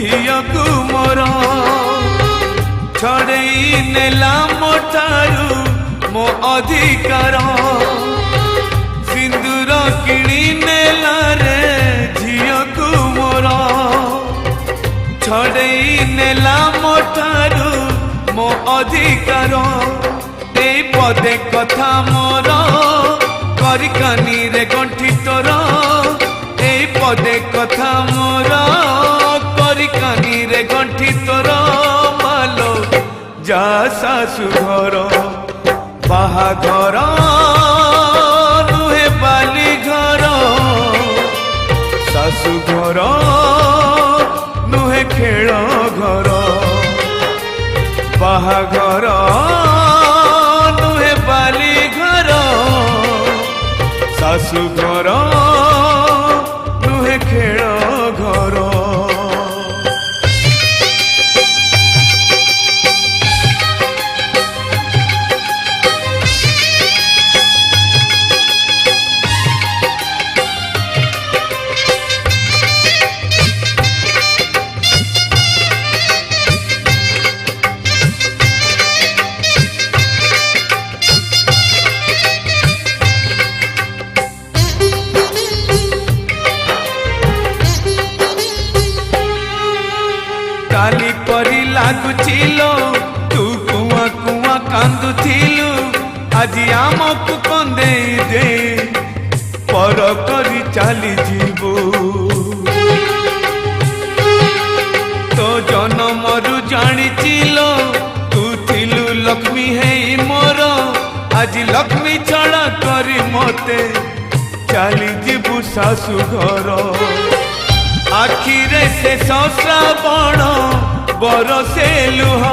झियो को मोर छड़ई नेला मोठारू मो अधिकार सिंदूर किणी नेला रे झियो को मोर छड़ई नेला मोठारू मो अधिकार ए पदे कथा मोर करिकानी रे गंठी तोर ए पदे कथा मोर करिकानी रे गंठी तोर मालो जा सासु घर बाहाघर नुहे बाली घर सासु घर नुहे खेल घर बाहाघर नुहे बाली घर सासु घर नुहे खेल घर काली परी लागुचिलो तू कुआ कुआ कांदुथिलु आज आमकु कंदे दे पर करी चली जीवो तो जनमरु जानिचिलो तू थिलु लक्ष्मी है मोर आज लक्ष्मी छड़ा करी मते चली जीवु सासु घर आखिरे से श्रावण बरसे लुह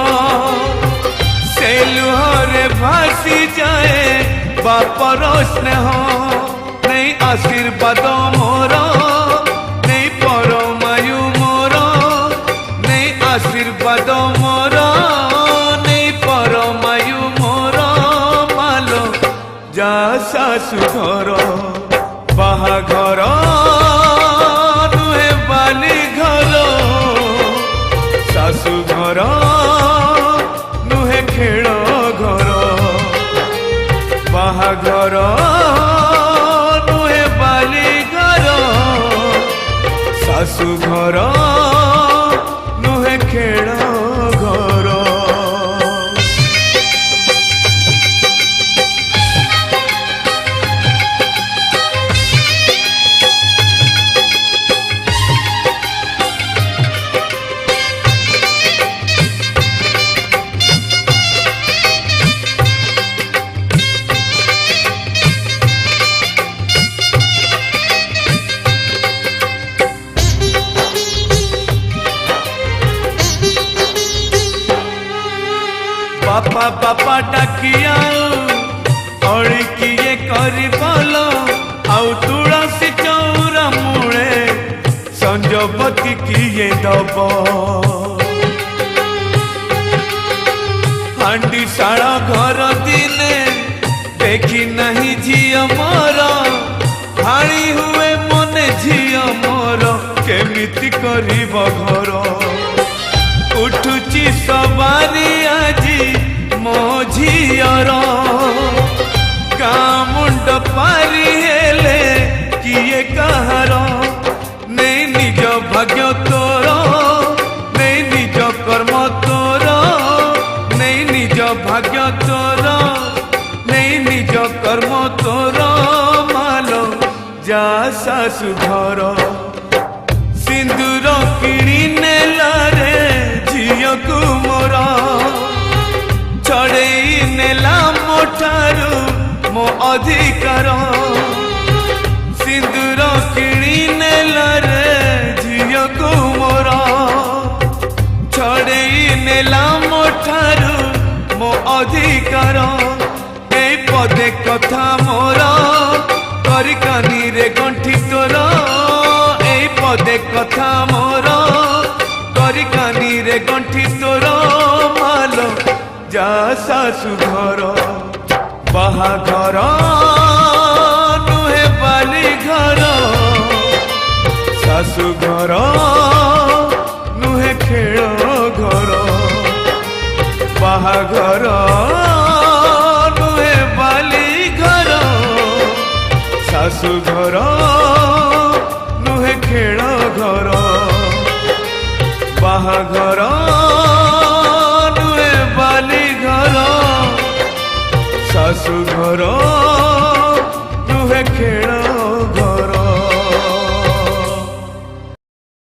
रे भासी जाए बापर स्नेह नहीं आशीर्वाद मोर नहीं परमायु मोर नहीं आशीर्वाद मोर नहीं परमायु मोर मालो जा सासु घर बाहाघर बाली घर सासु घर नुहे खेल घर बाहाघर नुहे बाली घर सासु घर नुहे खेल घर बापा बापा डाकिया अड़ी किए करी बोल आउ तुलसी चौरा मूले संजपति किए दब हांडी शाला घर दिने देखी नहीं झियो मोर भाड़ी हुए मने झियो मोर केमिति करिब घर उठुची सवारी आजी मो झियर गाँ मुंड पारी हेले किए कहार नहीं निज भाग्य तोर नहीं निज कर्म तोर नहीं निज भाग्य तोर नहीं निज कर्म तोर मालो जा सासु घर सिंदूर किणी नेला रे झियो को मोर छड़ई नेला मोठारू मो अधिकार सिंदूर किणी नेला रे झियो को मोर छड़ई नेला मोठारू मो अधिकार ए पदे कथा मोर करिकानी रे गंठी तोर ए पदे कथा मोर करिकानी रे गंठी तोर मालो जा सासु घर बाहाघर नुहे बाली घर सासु घर नुहे घर नुहे खेल घर बाहाघर नुहे बाली घर शाशु घर